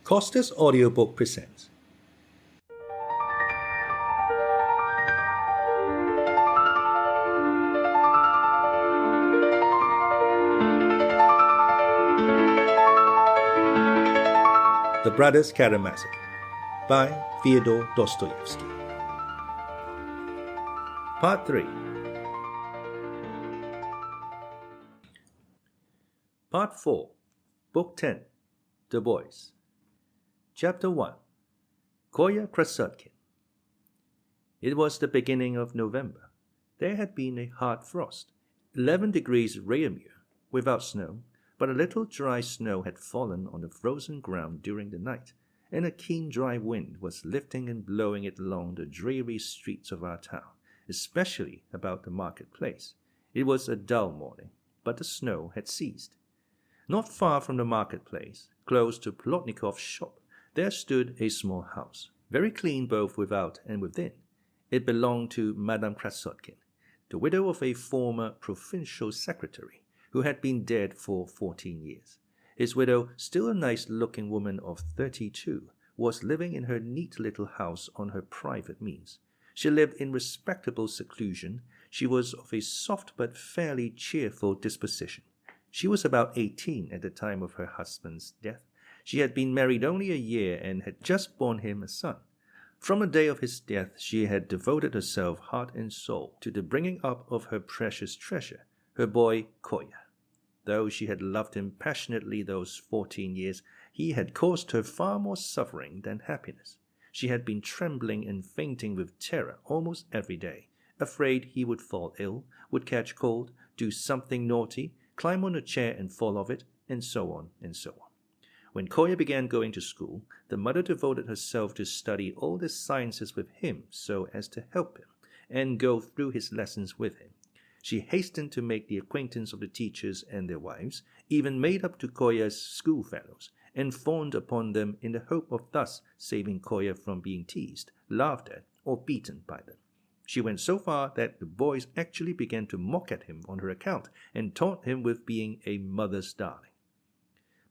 Costa's audiobook presents The Brothers Karamazov by Fyodor Dostoyevsky. Part 3. Part 4. Book 10. The Boys. Chapter 1. Kolya Krassotkin. It was the beginning of November. There had been a hard frost, 11 degrees Réaumur, without snow, but a little dry snow had fallen on the frozen ground during the night, and a keen dry wind was lifting and blowing it along the dreary streets of our town, especially about the marketplace. It was a dull morning, but the snow had ceased. Not far from the marketplace, close to Plotnikov's shop, there stood a small house, very clean both without and within. It belonged to Madame Krassotkin, the widow of a former provincial secretary, who had been dead for 14 years. His widow, still a nice-looking woman of 32, was living in her neat little house on her private means. She lived in respectable seclusion. She was of a soft but fairly cheerful disposition. She was about 18 at the time of her husband's death. She had been married only a year and had just borne him a son. From the day of his death, she had devoted herself heart and soul to the bringing up of her precious treasure, her boy Kolya. Though she had loved him passionately those 14 years, he had caused her far more suffering than happiness. She had been trembling and fainting with terror almost every day, afraid he would fall ill, would catch cold, do something naughty, climb on a chair and fall off it, and so on and so on. When Kolya began going to school, the mother devoted herself to study all the sciences with him so as to help him, and go through his lessons with him. She hastened to make the acquaintance of the teachers and their wives, even made up to Kolya's schoolfellows, and fawned upon them in the hope of thus saving Kolya from being teased, laughed at, or beaten by them. She went so far that the boys actually began to mock at him on her account, and taunt him with being a mother's darling.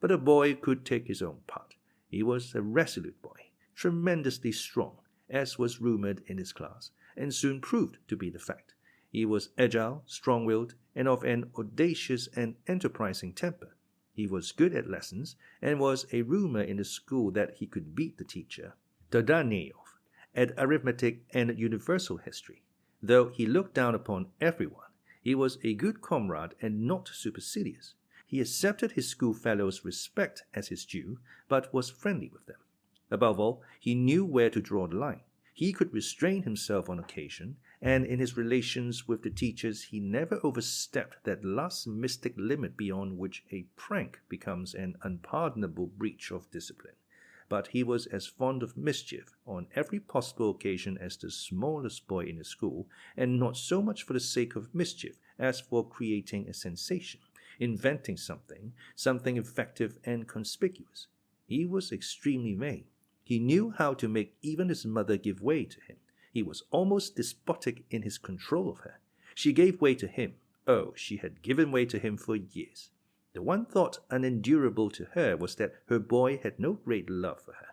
But the boy could take his own part. He was a resolute boy, tremendously strong, as was rumored in his class, and soon proved to be the fact. He was agile, strong-willed, and of an audacious and enterprising temper. He was good at lessons, and was a rumor in the school that he could beat the teacher, Dostoyevsky, at arithmetic and universal history. Though he looked down upon everyone, he was a good comrade and not supercilious. He accepted his schoolfellows' respect as his due, but was friendly with them. Above all, he knew where to draw the line. He could restrain himself on occasion, and in his relations with the teachers he never overstepped that last mystic limit beyond which a prank becomes an unpardonable breach of discipline. But he was as fond of mischief on every possible occasion as the smallest boy in the school, and not so much for the sake of mischief as for creating a sensation, inventing something effective and conspicuous. He was extremely vain. He knew how to make even his mother give way to him. He was almost despotic in his control of her. She gave way to him. Oh, she had given way to him for years. The one thought unendurable to her was that her boy had no great love for her.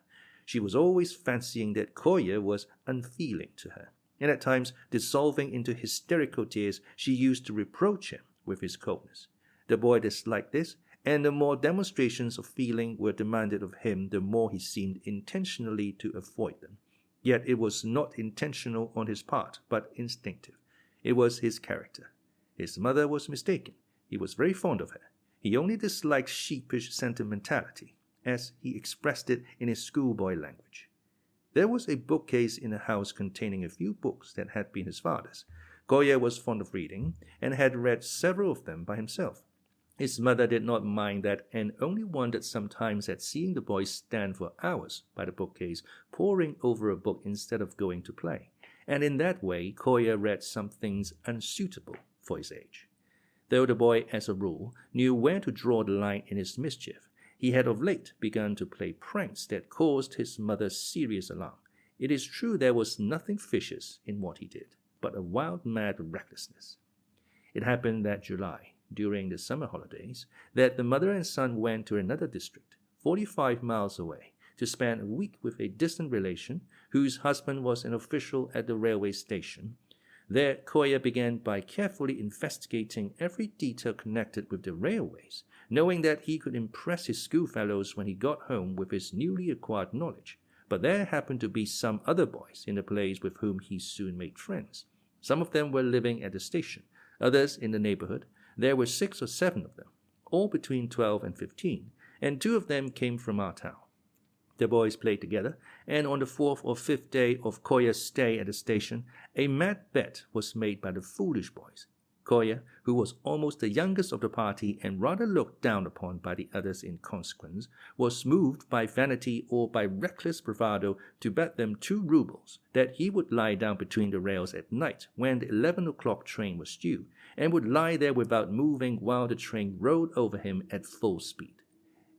She was always fancying that Kolya was unfeeling to her, and at times, dissolving into hysterical tears, she used to reproach him with his coldness. The boy disliked this, and the more demonstrations of feeling were demanded of him, the more he seemed intentionally to avoid them. Yet it was not intentional on his part, but instinctive. It was his character. His mother was mistaken. He was very fond of her. He only disliked sheepish sentimentality, as he expressed it in his schoolboy language. There was a bookcase in the house containing a few books that had been his father's. Kolya was fond of reading, and had read several of them by himself. His mother did not mind that, and only wondered sometimes at seeing the boy stand for hours by the bookcase, poring over a book instead of going to play. And in that way, Kolya read some things unsuitable for his age. Though the boy, as a rule, knew where to draw the line in his mischief, he had of late begun to play pranks that caused his mother serious alarm. It is true there was nothing vicious in what he did, but a wild, mad recklessness. It happened that July, during the summer holidays, that the mother and son went to another district, 45 miles away, to spend a week with a distant relation whose husband was an official at the railway station. There, Kolya began by carefully investigating every detail connected with the railways, knowing that he could impress his schoolfellows when he got home with his newly acquired knowledge. But there happened to be some other boys in the place with whom he soon made friends. Some of them were living at the station, others in the neighborhood. There were 6 or 7 of them, all between 12 and 15, and 2 of them came from our town. The boys played together, and on the 4th or 5th day of Kolya's stay at the station, a mad bet was made by the foolish boys. Kolya, who was almost the youngest of the party and rather looked down upon by the others in consequence, was moved by vanity or by reckless bravado to bet them 2 rubles that he would lie down between the rails at night when the 11 o'clock train was due, and would lie there without moving while the train rolled over him at full speed.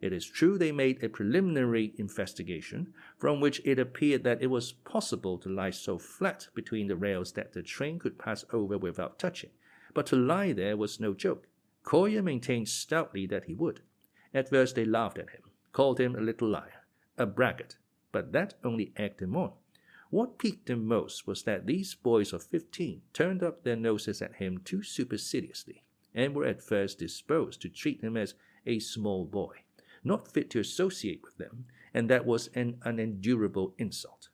It is true they made a preliminary investigation, from which it appeared that it was possible to lie so flat between the rails that the train could pass over without touching. But to lie there was no joke. Kolya maintained stoutly that he would. At first they laughed at him, called him a little liar, a braggart, but that only egged him on. What piqued him most was that these boys of 15 turned up their noses at him too superciliously, and were at first disposed to treat him as a small boy, not fit to associate with them, and that was an unendurable insult.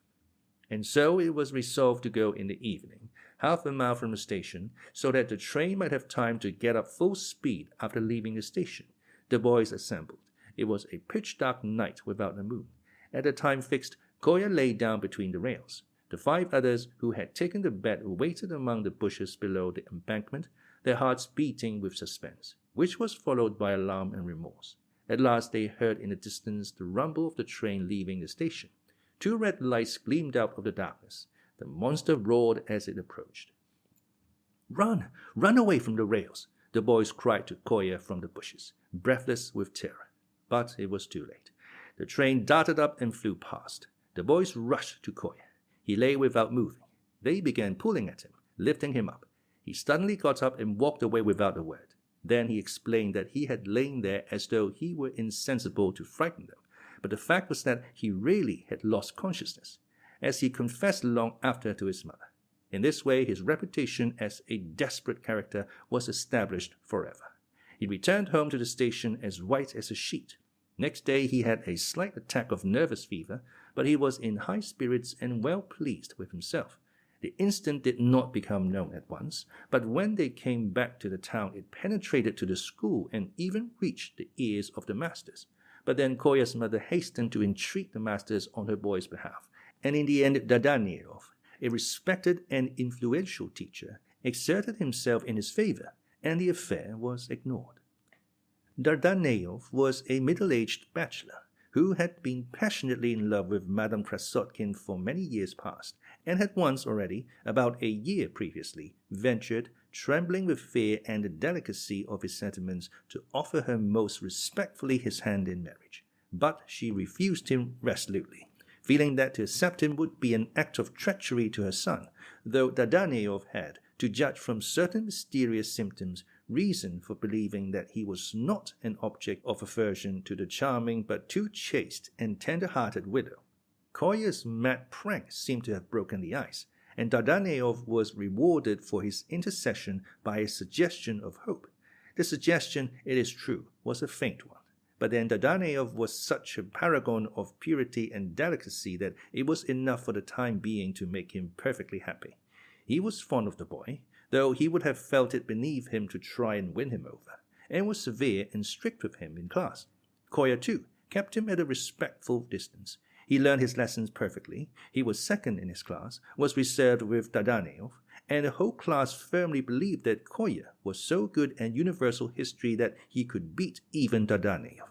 And so it was resolved to go in the evening, half a mile from the station, so that the train might have time to get up full speed after leaving the station. The boys assembled. It was a pitch-dark night without a moon. At the time fixed, Kolya lay down between the rails. The 5 others who had taken the bet waited among the bushes below the embankment, their hearts beating with suspense, which was followed by alarm and remorse. At last they heard in the distance the rumble of the train leaving the station. 2 red lights gleamed out of the darkness. The monster roared as it approached. "Run! Run away from the rails!" the boys cried to Kolya from the bushes, breathless with terror. But it was too late. The train darted up and flew past. The boys rushed to Kolya. He lay without moving. They began pulling at him, lifting him up. He suddenly got up and walked away without a word. Then he explained that he had lain there as though he were insensible to frighten them, but the fact was that he really had lost consciousness, as he confessed long after to his mother. In this way his reputation as a desperate character was established forever. He returned home to the station as white as a sheet. Next day he had a slight attack of nervous fever, but he was in high spirits and well pleased with himself. The incident did not become known at once, but when they came back to the town it penetrated to the school and even reached the ears of the masters. But then Kolya's mother hastened to entreat the masters on her boy's behalf, and in the end Dardanelov, a respected and influential teacher, exerted himself in his favor, and the affair was ignored. Dardanelov was a middle-aged bachelor who had been passionately in love with Madame Krassotkin for many years past, and had once already, about a year previously, ventured, trembling with fear and the delicacy of his sentiments, to offer her most respectfully his hand in marriage. But she refused him resolutely, feeling that to accept him would be an act of treachery to her son, though Dardanelov had, to judge from certain mysterious symptoms, reason for believing that he was not an object of aversion to the charming but too chaste and tender-hearted widow. Kolya's mad prank seemed to have broken the ice, and Dardanelov was rewarded for his intercession by a suggestion of hope. The suggestion, it is true, was a faint one, but then Dardanelov was such a paragon of purity and delicacy that it was enough for the time being to make him perfectly happy. He was fond of the boy, though he would have felt it beneath him to try and win him over, and was severe and strict with him in class. Kolya, too, kept him at a respectful distance. He learned his lessons perfectly. He was second in his class, was reserved with Dardanelov, and the whole class firmly believed that Kolya was so good at universal history that he could beat even Dardanelov.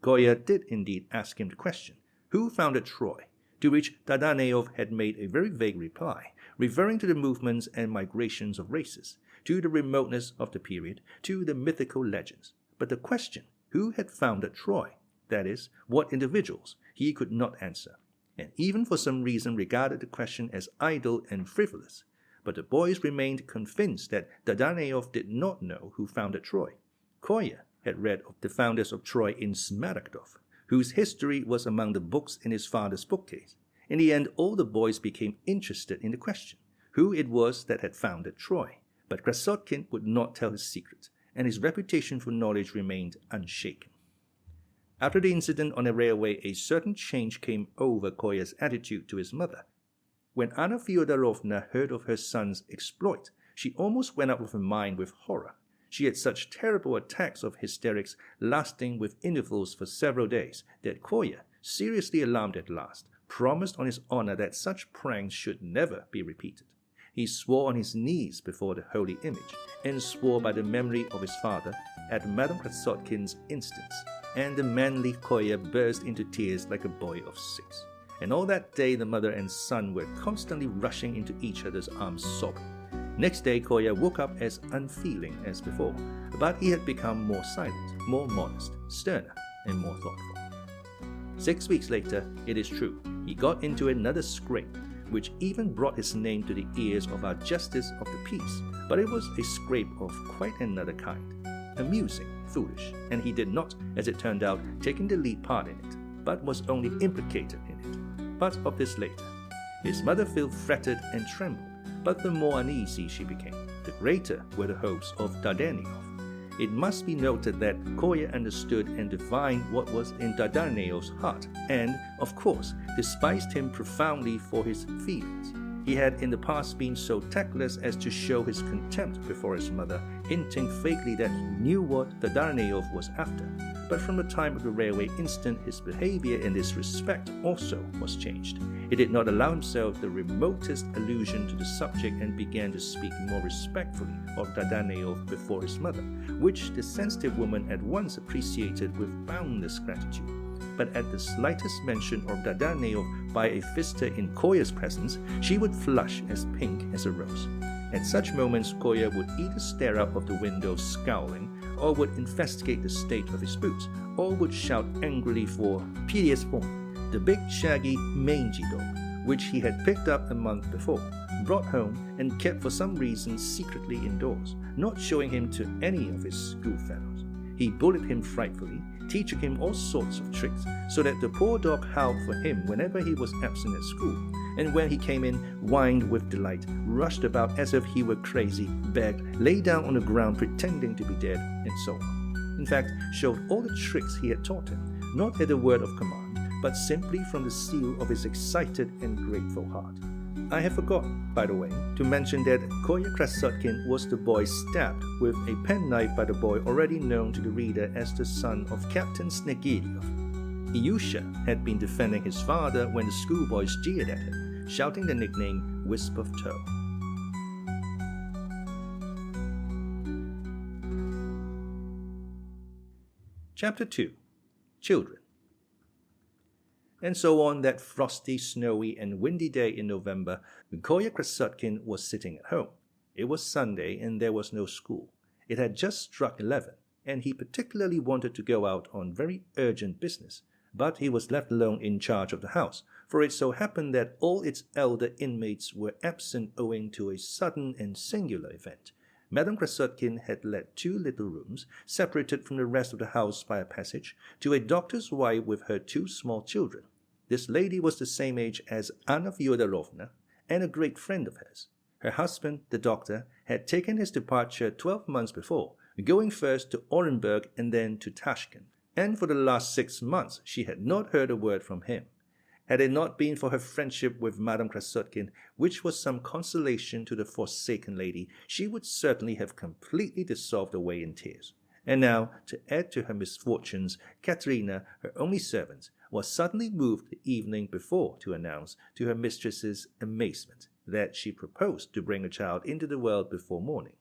Kolya did indeed ask him the question, "Who founded Troy?" to which Dardanelov had made a very vague reply, referring to the movements and migrations of races, to the remoteness of the period, to the mythical legends. But the question, who had founded Troy, that is, what individuals, he could not answer, and even for some reason regarded the question as idle and frivolous. But the boys remained convinced that Dardanelov did not know who founded Troy. Kolya had read of the founders of Troy in Smaragdov, whose history was among the books in his father's bookcase. In the end, all the boys became interested in the question, who it was that had founded Troy. But Krassotkin would not tell his secret, and his reputation for knowledge remained unshaken. After the incident on the railway, a certain change came over Kolya's attitude to his mother. When Anna Fyodorovna heard of her son's exploit, she almost went out of her mind with horror. She had such terrible attacks of hysterics, lasting with intervals for several days, that Kolya, seriously alarmed at last, promised on his honor that such pranks should never be repeated. He swore on his knees before the holy image, and swore by the memory of his father at Madame Krassotkin's instance, and the manly Kolya burst into tears like a boy of 6. And all that day the mother and son were constantly rushing into each other's arms sobbing. Next day Kolya woke up as unfeeling as before, but he had become more silent, more modest, sterner, and more thoughtful. 6 weeks later, it is true, he got into another scrape, which even brought his name to the ears of our Justice of the Peace, but it was a scrape of quite another kind. Amusing, foolish, and he did not, as it turned out, take the lead part in it, but was only implicated in it. But of this later. His mother felt fretted and trembled, but the more uneasy she became, the greater were the hopes of Dardanelov. It must be noted that Kolya understood and divined what was in Dardanellov's heart, and, of course, despised him profoundly for his feelings. He had in the past been so tactless as to show his contempt before his mother, hinting vaguely that he knew what Dardanelov was after. But from the time of the railway incident, his behavior in this respect also was changed. He did not allow himself the remotest allusion to the subject and began to speak more respectfully of Dardanelov before his mother, which the sensitive woman at once appreciated with boundless gratitude. But at the slightest mention of Dardanelov by a visitor in Kolya's presence, she would flush as pink as a rose. At such moments, Kolya would either stare out of the window scowling, or would investigate the state of his boots, or would shout angrily for Perezvon, the big shaggy mangy dog, which he had picked up a month before, brought home, and kept for some reason secretly indoors, not showing him to any of his schoolfellows. He bullied him frightfully, teaching him all sorts of tricks, so that the poor dog howled for him whenever he was absent at school, and when he came in, whined with delight, rushed about as if he were crazy, begged, lay down on the ground pretending to be dead, and so on. In fact, showed all the tricks he had taught him, not at a word of command, but simply from the seal of his excited and grateful heart. I have forgotten, by the way, to mention that Kolya Krassotkin was the boy stabbed with a penknife by the boy already known to the reader as the son of Captain Snegiryov. Ilyusha had been defending his father when the schoolboys jeered at him, shouting the nickname Wisp of Tow. Chapter 2. Children. And so on that frosty, snowy, and windy day in November, Kolya Krassotkin was sitting at home. It was Sunday, and there was no school. It had just struck 11, and he particularly wanted to go out on very urgent business, but he was left alone in charge of the house, for it so happened that all its elder inmates were absent owing to a sudden and singular event. Madame Krassotkin had let 2 little rooms, separated from the rest of the house by a passage, to a doctor's wife with her 2 small children. This lady was the same age as Anna Fyodorovna, and a great friend of hers. Her husband, the doctor, had taken his departure 12 months before, going first to Orenburg and then to Tashkent, and for the last 6 months she had not heard a word from him. Had it not been for her friendship with Madame Krassotkin, which was some consolation to the forsaken lady, she would certainly have completely dissolved away in tears. And now, to add to her misfortunes, Katerina, her only servant, was suddenly moved the evening before to announce, to her mistress's amazement, that she proposed to bring a child into the world before morning.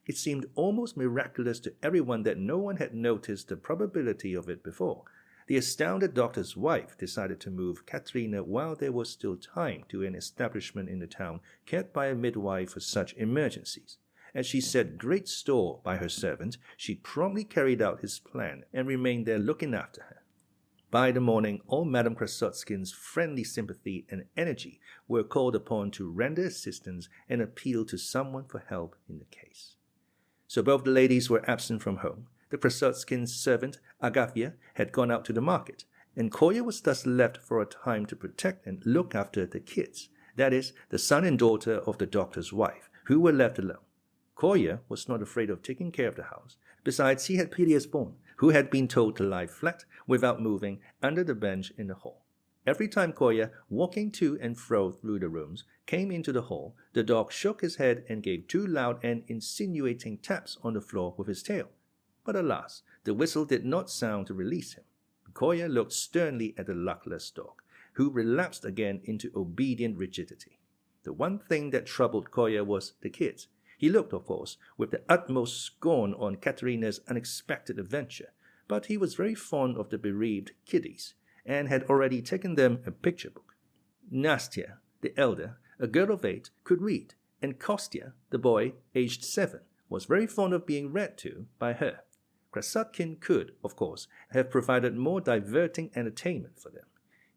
It seemed almost miraculous to everyone that no one had noticed the probability of it before. The astounded doctor's wife decided to move Katerina while there was still time to an establishment in the town kept by a midwife for such emergencies. As she set great store by her servant, she promptly carried out his plan and remained there looking after her. By the morning, all Madame Krassotkin's friendly sympathy and energy were called upon to render assistance and appeal to someone for help in the case. So both the ladies were absent from home. The Krassotkin servant, Agafya, had gone out to the market, and Kolya was thus left for a time to protect and look after the kids, that is, the son and daughter of the doctor's wife, who were left alone. Kolya was not afraid of taking care of the house. Besides, he had Perezvon, who had been told to lie flat, without moving, under the bench in the hall. Every time Kolya, walking to and fro through the rooms, came into the hall, the dog shook his head and gave 2 loud and insinuating taps on the floor with his tail. But alas, the whistle did not sound to release him. Kolya looked sternly at the luckless dog, who relapsed again into obedient rigidity. The one thing that troubled Kolya was the kids. He looked, of course, with the utmost scorn on Katerina's unexpected adventure, but he was very fond of the bereaved kiddies, and had already taken them a picture book. Nastya, the elder, a girl of 8, could read, and Kostya, the boy, aged 7, was very fond of being read to by her. Krassotkin could, of course, have provided more diverting entertainment for them.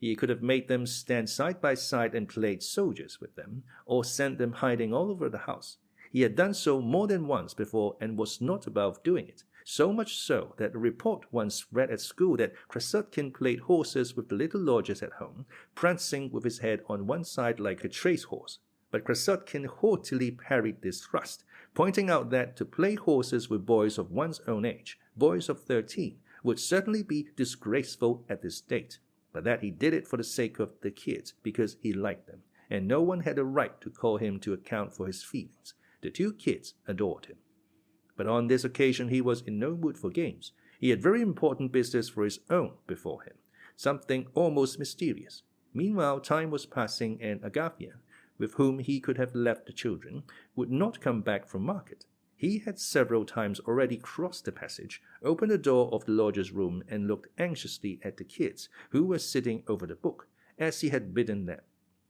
He could have made them stand side by side and played soldiers with them, or sent them hiding all over the house. He had done so more than once before and was not above doing it, so much so that a report once read at school that Krassotkin played horses with the little lodgers at home, prancing with his head on one side like a trace horse. But Krassotkin haughtily parried this thrust, pointing out that to play horses with boys of one's own age, boys of 13, would certainly be disgraceful at this date, but that he did it for the sake of the kids, because he liked them, and no one had a right to call him to account for his feelings. The 2 kids adored him. But on this occasion he was in no mood for games. He had very important business for his own before him, something almost mysterious. Meanwhile time was passing, and Agafya, with whom he could have left the children, would not come back from market. He had several times already crossed the passage, opened the door of the lodger's room, and looked anxiously at the kids, who were sitting over the book, as he had bidden them.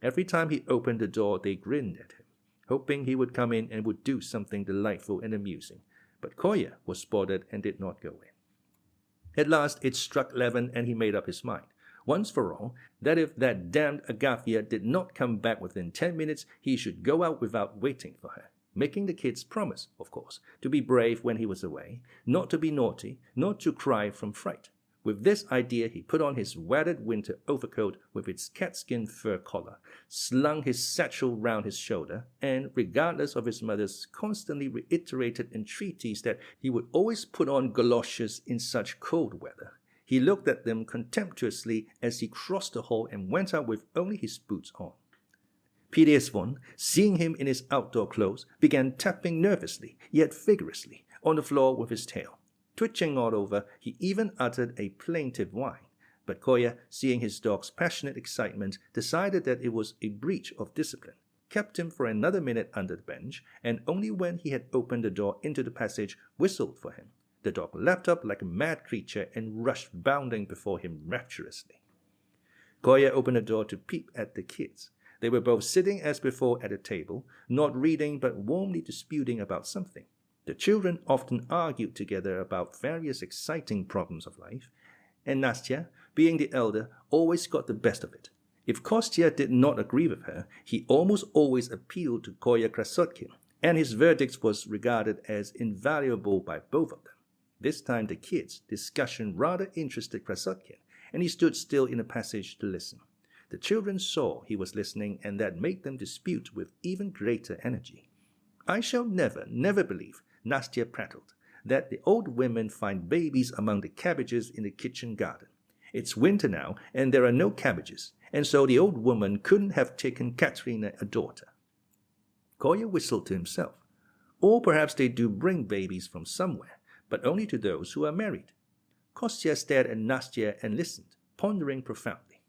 Every time he opened the door they grinned at him, hoping he would come in and would do something delightful and amusing. But Kolya was spotted and did not go in. At last it struck 11, and he made up his mind, once for all, that if that damned Agafya did not come back within 10 minutes, he should go out without waiting for her, making the kids promise, of course, to be brave when he was away, not to be naughty, not to cry from fright. With this idea he put on his wadded winter overcoat with its catskin fur collar, slung his satchel round his shoulder, and, regardless of his mother's constantly reiterated entreaties that he would always put on goloshes in such cold weather, he looked at them contemptuously as he crossed the hall and went out with only his boots on. Perezvon, seeing him in his outdoor clothes, began tapping nervously, yet vigorously, on the floor with his tail. Twitching all over, he even uttered a plaintive whine. But Kolya, seeing his dog's passionate excitement, decided that it was a breach of discipline, kept him for another minute under the bench, and only when he had opened the door into the passage, whistled for him. The dog leapt up like a mad creature and rushed bounding before him rapturously. Kolya opened the door to peep at the kids. They were both sitting as before at a table, not reading but warmly disputing about something. The children often argued together about various exciting problems of life, and Nastya, being the elder, always got the best of it. If Kostya did not agree with her, he almost always appealed to Kolya Krassotkin, and his verdict was regarded as invaluable by both of them. This time the kids' discussion rather interested Krassotkin, and he stood still in the passage to listen. The children saw he was listening, and that made them dispute with even greater energy. "I shall never believe," Nastya prattled, "that the old women find babies among the cabbages in the kitchen garden. It's winter now, and there are no cabbages, and so the old woman couldn't have taken Katerina a daughter." Kolya whistled to himself. "Or perhaps they do bring babies from somewhere, but only to those who are married." Kostya stared at Nastya and listened, pondering profoundly.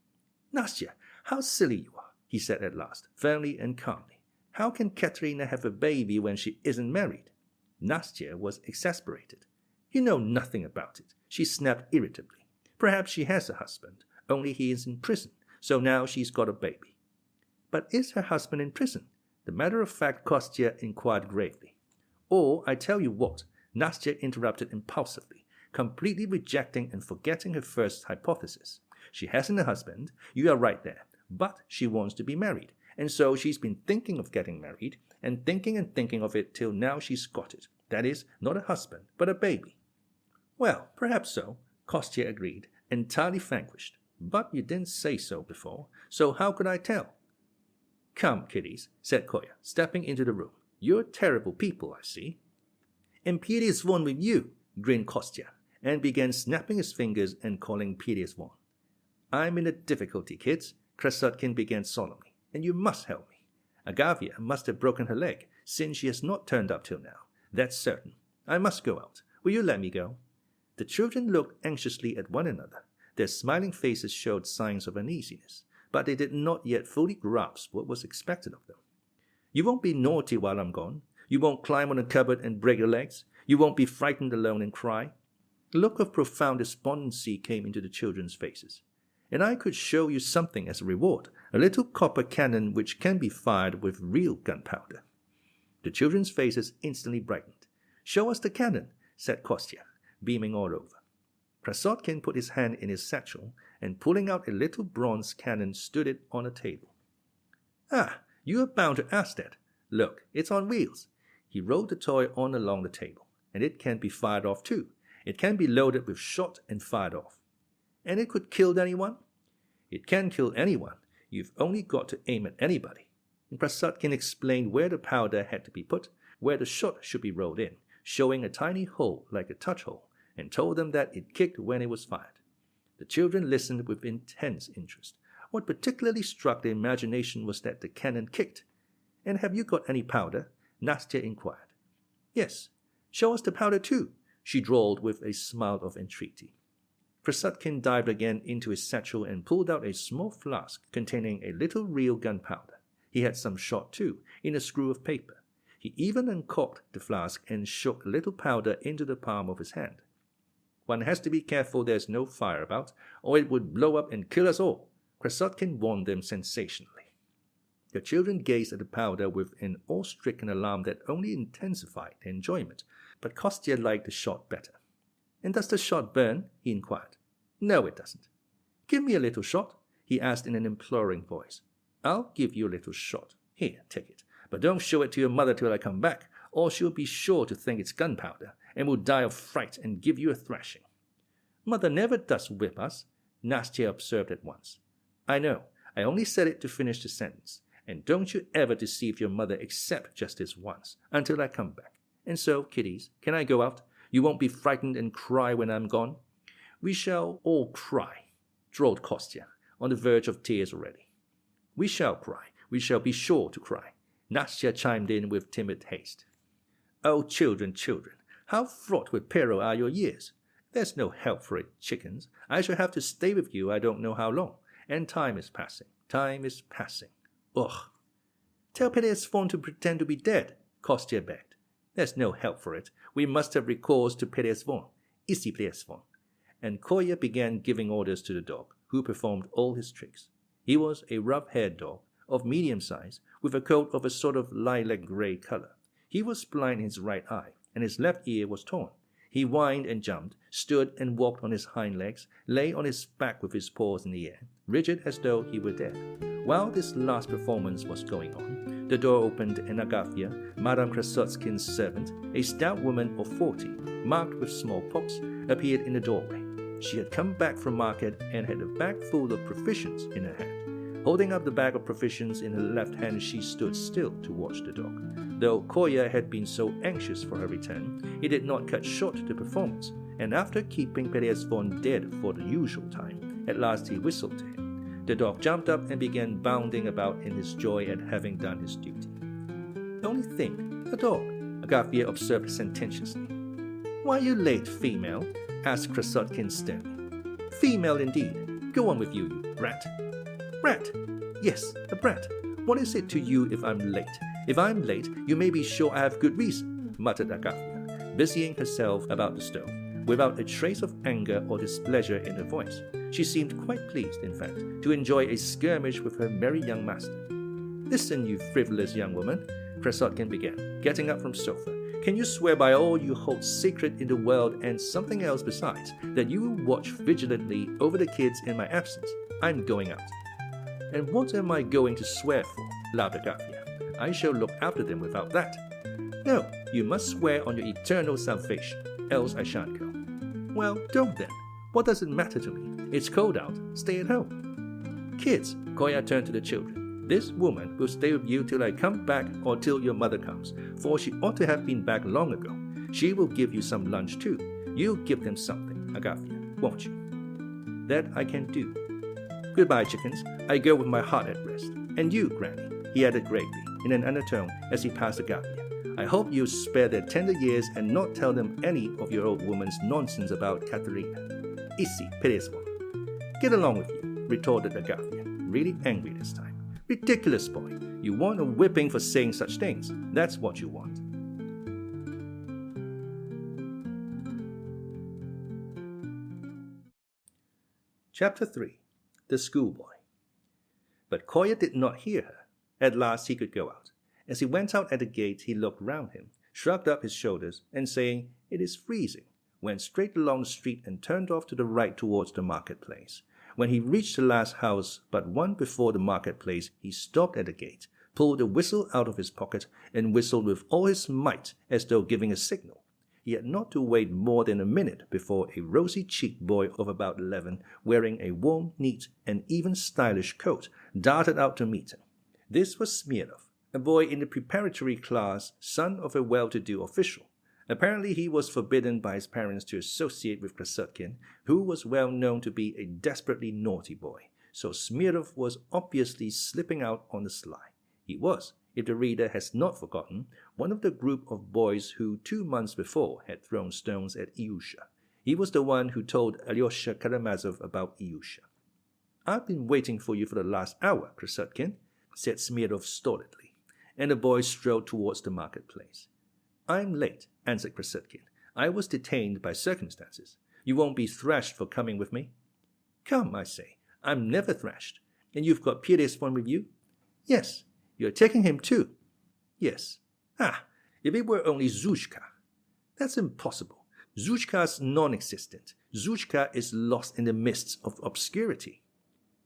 "Nastya, how silly you are," he said at last, firmly and calmly. "How can Katerina have a baby when she isn't married?" Nastya was exasperated. "You know nothing about it," she snapped irritably. "Perhaps she has a husband, only he is in prison, so now she's got a baby." "But is her husband in prison?" the matter-of-fact Kostya inquired gravely. "Or, I tell you what," Nastya interrupted impulsively, completely rejecting and forgetting her first hypothesis. "She hasn't a husband, you are right there, but she wants to be married, and so she's been thinking of getting married, and thinking of it till now she's got it. That is, not a husband, but a baby." "Well, perhaps so," Kostya agreed, entirely vanquished. But you didn't say so before, so how could I tell? Come, kiddies, said Kolya, stepping into the room. You're terrible people, I see. And Perezvon with you, grinned Kostya, and began snapping his fingers and calling Perezvon. I'm in a difficulty, kids, Krassotkin began solemnly, and you must help me. Agafya must have broken her leg, since she has not turned up till now. That's certain. I must go out. Will you let me go? The children looked anxiously at one another. Their smiling faces showed signs of uneasiness, but they did not yet fully grasp what was expected of them. You won't be naughty while I'm gone. You won't climb on a cupboard and break your legs. You won't be frightened alone and cry. A look of profound despondency came into the children's faces. And I could show you something as a reward, a little copper cannon which can be fired with real gunpowder. The children's faces instantly brightened. Show us the cannon, said Kostya, beaming all over. Krassotkin put his hand in his satchel and, pulling out a little bronze cannon, stood it on a table. Ah, you are bound to ask that. Look, it's on wheels. He rolled the toy on along the table, and it can be fired off too. It can be loaded with shot and fired off. And it could kill anyone? It can kill anyone. You've only got to aim at anybody. And Krassotkin explained where the powder had to be put, where the shot should be rolled in, showing a tiny hole like a touch hole, and told them that it kicked when it was fired. The children listened with intense interest. What particularly struck their imagination was that the cannon kicked. And have you got any powder? Nastya inquired. Yes. Show us the powder too, she drawled with a smile of entreaty. Krassotkin dived again into his satchel and pulled out a small flask containing a little real gunpowder. He had some shot too, in a screw of paper. He even uncorked the flask and shook a little powder into the palm of his hand. One has to be careful there's no fire about, or it would blow up and kill us all, Krassotkin warned them sensationally. The children gazed at the powder with an awe-stricken alarm that only intensified their enjoyment, but Kostya liked the shot better. And does the shot burn? He inquired. No, it doesn't. Give me a little shot, he asked in an imploring voice. I'll give you a little shot. Here, take it. But don't show it to your mother till I come back, or she'll be sure to think it's gunpowder, and will die of fright and give you a thrashing. Mother never does whip us, Nastya observed at once. I know. I only said it to finish the sentence. And don't you ever deceive your mother except just this once, until I come back. And so, kiddies, can I go out? You won't be frightened and cry when I'm gone? We shall all cry, drawled Kostya, on the verge of tears already. We shall cry. We shall be sure to cry, Nastya chimed in with timid haste. Oh, children, children, how fraught with peril are your years. There's no help for it, chickens. I shall have to stay with you I don't know how long, and time is passing. Time is passing. Ugh. Tell Perezvon to pretend to be dead, Kostya begged. There's no help for it. We must have recourse to Perezvon. Ici Perezvon. And Kolya began giving orders to the dog, who performed all his tricks. He was a rough-haired dog, of medium size, with a coat of a sort of lilac-gray color. He was blind in his right eye, and his left ear was torn. He whined and jumped, stood and walked on his hind legs, lay on his back with his paws in the air, rigid as though he were dead. While this last performance was going on, the door opened and Agafya, Madame Krassotkin's servant, a stout woman of 40, marked with smallpox, appeared in the doorway. She had come back from market and had a bag full of provisions in her hand. Holding up the bag of provisions in her left hand, she stood still to watch the dog. Though Kolya had been so anxious for her return, he did not cut short the performance, and after keeping Perezvon dead for the usual time, at last he whistled to him. The dog jumped up and began bounding about in his joy at having done his duty. Only think, a dog, Agafya observed sententiously. Why are you late, female? Asked Krassotkin sternly. Female indeed. Go on with you, you brat. Brat? Yes, a brat. What is it to you if I'm late? If I'm late, you may be sure I have good reason, muttered Agafya, busying herself about the stove, without a trace of anger or displeasure in her voice. She seemed quite pleased, in fact, to enjoy a skirmish with her merry young master. Listen, you frivolous young woman, Krassotkin began, getting up from sofa. Can you swear by all you hold sacred in the world and something else besides, that you will watch vigilantly over the kids in my absence? I'm going out. And what am I going to swear for? Laughed Agafya. I shall look after them without that. No, you must swear on your eternal salvation, else I shan't go. Well, don't then. What does it matter to me? It's cold out. Stay at home. Kids, Kolya turned to the children. This woman will stay with you till I come back or till your mother comes, for she ought to have been back long ago. She will give you some lunch too. You'll give them something, Agafya, won't you? That I can do. Goodbye, chickens. I go with my heart at rest. And you, Granny, he added gravely, in an undertone as he passed Agafya. I hope you'll spare their tender years and not tell them any of your old woman's nonsense about Katerina. Easy, Perezvon. Get along with you, retorted Agafya, really angry this time. Ridiculous boy. You want a whipping for saying such things. That's what you want. Chapter 3. The Schoolboy. But Kolya did not hear her. At last he could go out. As he went out at the gate, he looked round him, shrugged up his shoulders, and saying, "It is freezing," went straight along the street and turned off to the right towards the marketplace. When he reached the last house but one before the marketplace, he stopped at the gate, pulled a whistle out of his pocket, and whistled with all his might as though giving a signal. He had not to wait more than a minute before a rosy-cheeked boy of about 11, wearing a warm, neat, and even stylish coat, darted out to meet him. This was Smurov, a boy in the preparatory class, son of a well-to-do official. Apparently he was forbidden by his parents to associate with Krassotkin, who was well known to be a desperately naughty boy, so Smurov was obviously slipping out on the sly. He was, if the reader has not forgotten, one of the group of boys who 2 months before had thrown stones at Ilyusha. He was the one who told Alyosha Karamazov about Ilyusha. "I've been waiting for you for the last hour, Krassotkin," said Smurov stolidly, and the boy strode towards the marketplace. "I'm late," answered Krassotkin. "I was detained by circumstances. You won't be thrashed for coming with me?" "Come, I say. I'm never thrashed. And you've got Perezvon with you?" "Yes." "You're taking him too?" "Yes." "Ah, if it were only Zhushka." "That's impossible. Zhushka's non-existent. Zhushka is lost in the mists of obscurity."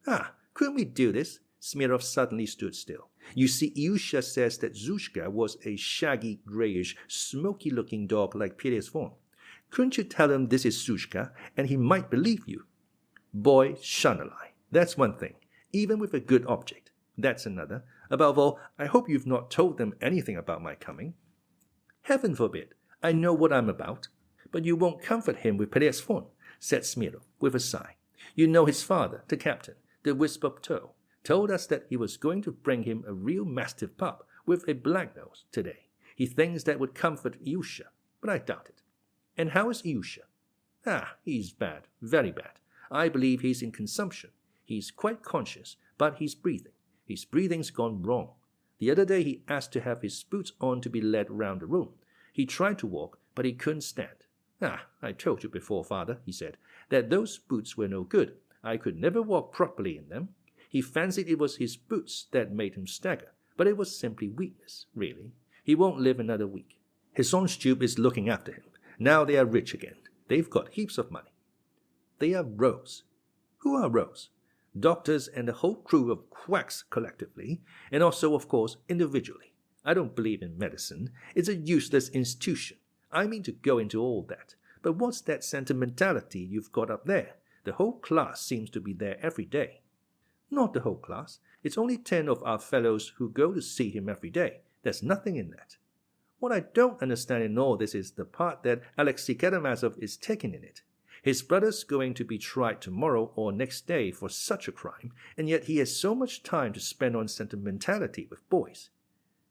"Ah, couldn't we do this?" Smurov suddenly stood still. "You see, Ilyusha says that Zhushka was a shaggy, greyish, smoky-looking dog like Perezvon. Couldn't you tell him this is Zhushka, and he might believe you?" "Boy, shun a lie. That's one thing. Even with a good object. That's another. Above all, I hope you've not told them anything about my coming." "Heaven forbid. I know what I'm about." "But you won't comfort him with Perezvon," said Smurov with a sigh. "You know his father, the captain, the wisp of tow, told us that he was going to bring him a real mastiff pup with a black nose today. He thinks that would comfort Ilyusha, but I doubt it." "And how is Ilyusha?" "Ah, he's bad, very bad. I believe he's in consumption. He's quite conscious, but he's breathing. His breathing's gone wrong. The other day he asked to have his boots on to be led round the room. He tried to walk, but he couldn't stand. 'Ah, I told you before, father,' he said, 'that those boots were no good. I could never walk properly in them.' He fancied it was his boots that made him stagger, but it was simply weakness, really. He won't live another week. His son Stube is looking after him. Now they are rich again. They've got heaps of money." "They are rogues." "Who are rogues?" "Doctors and the whole crew of quacks collectively, and also, of course, individually. I don't believe in medicine. It's a useless institution. I mean to go into all that. But what's that sentimentality you've got up there? The whole class seems to be there every day." "Not the whole class. It's only 10 of our fellows who go to see him every day. There's nothing in that." "What I don't understand in all this is the part that Alexei Karamazov is taking in it. His brother's going to be tried tomorrow or next day for such a crime, and yet he has so much time to spend on sentimentality with boys."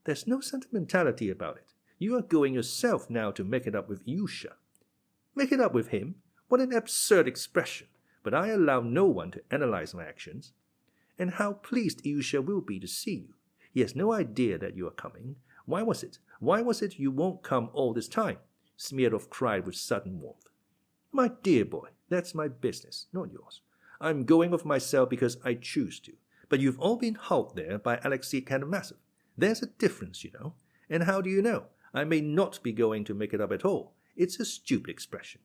"There's no sentimentality about it. You are going yourself now to make it up with Ilyusha." "Make it up with him? What an absurd expression! But I allow no one to analyze my actions." "And how pleased Ilyusha will be to see you. He has no idea that you are coming. Why was it you won't come all this time?" Smurov cried with sudden warmth. "My dear boy, that's my business, not yours. I'm going of myself because I choose to. But you've all been helped there by Alexei Karamazov. There's a difference, you know. And how do you know? I may not be going to make it up at all. It's a stupid expression."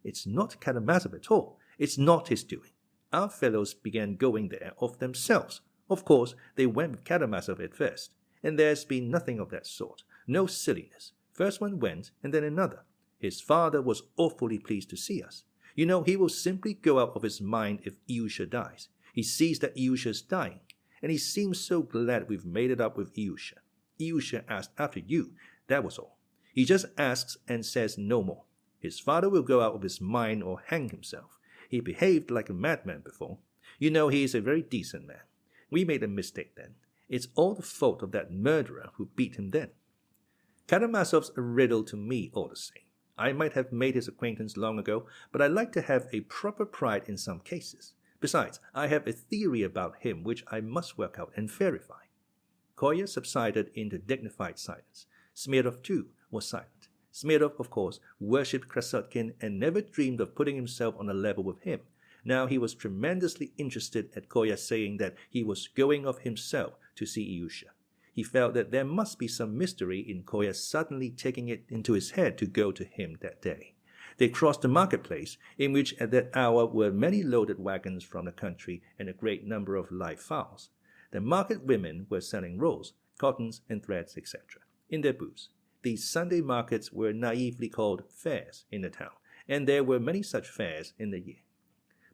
"It's not Karamazov at all. It's not his doing. Our fellows began going there of themselves. Of course, they went with Karamazov at first. And there's been nothing of that sort. No silliness. First one went, and then another. His father was awfully pleased to see us. You know, he will simply go out of his mind if Ilyusha dies. He sees that Ilyusha is dying, and he seems so glad we've made it up with Ilyusha. Ilyusha asked after you, that was all. He just asks and says no more. His father will go out of his mind or hang himself. He behaved like a madman before. You know, he is a very decent man. We made a mistake then. It's all the fault of that murderer who beat him then. Karamazov's a riddle to me all the same. I might have made his acquaintance long ago, but I like to have a proper pride in some cases. Besides, I have a theory about him which I must work out and verify. Kolya subsided into dignified silence. Smurov, too, was silent. Smurov, of course, worshipped Krassotkin and never dreamed of putting himself on a level with him. Now he was tremendously interested at Kolya saying that he was going of himself to see Ilyusha. He felt that there must be some mystery in Kolya suddenly taking it into his head to go to him that day. They crossed the marketplace, in which at that hour were many loaded wagons from the country and a great number of live fowls. The market women were selling rolls, cottons, and threads, etc., in their booths. These Sunday markets were naively called fairs in the town, and there were many such fairs in the year.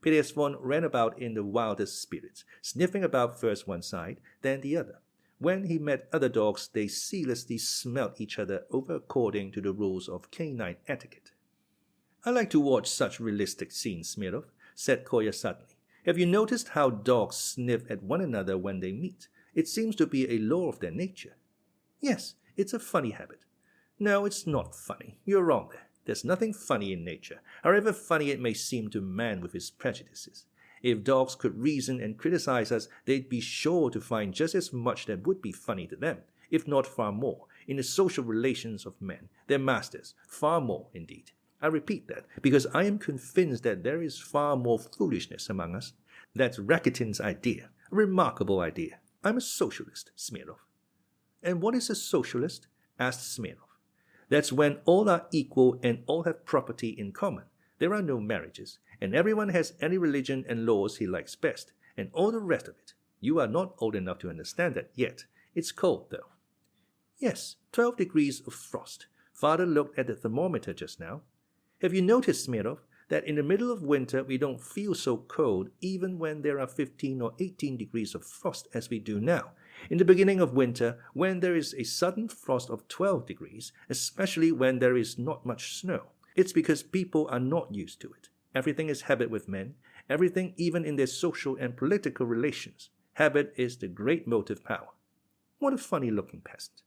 Perezvon ran about in the wildest spirits, sniffing about first one side, then the other. When he met other dogs, they ceaselessly smelt each other over according to the rules of canine etiquette. I like to watch such realistic scenes, Smurov, said Kolya suddenly. Have you noticed how dogs sniff at one another when they meet? It seems to be a law of their nature. Yes, it's a funny habit. No, it's not funny. You're wrong there. There's nothing funny in nature, however funny it may seem to man with his prejudices. If dogs could reason and criticize us, they'd be sure to find just as much that would be funny to them, if not far more, in the social relations of men, their masters, far more indeed. I repeat that, because I am convinced that there is far more foolishness among us. That's Rakitin's idea, a remarkable idea. I'm a socialist, Smurov. And what is a socialist? Asked Smurov. That's when all are equal and all have property in common. There are no marriages, and everyone has any religion and laws he likes best, and all the rest of it. You are not old enough to understand that yet. It's cold, though. Yes, 12 degrees of frost. Father looked at the thermometer just now. Have you noticed, Smurov, that in the middle of winter we don't feel so cold even when there are 15 or 18 degrees of frost as we do now? In the beginning of winter, when there is a sudden frost of 12 degrees, especially when there is not much snow, it's because people are not used to it. Everything is habit with men, everything even in their social and political relations. Habit is the great motive power. What a funny-looking peasant.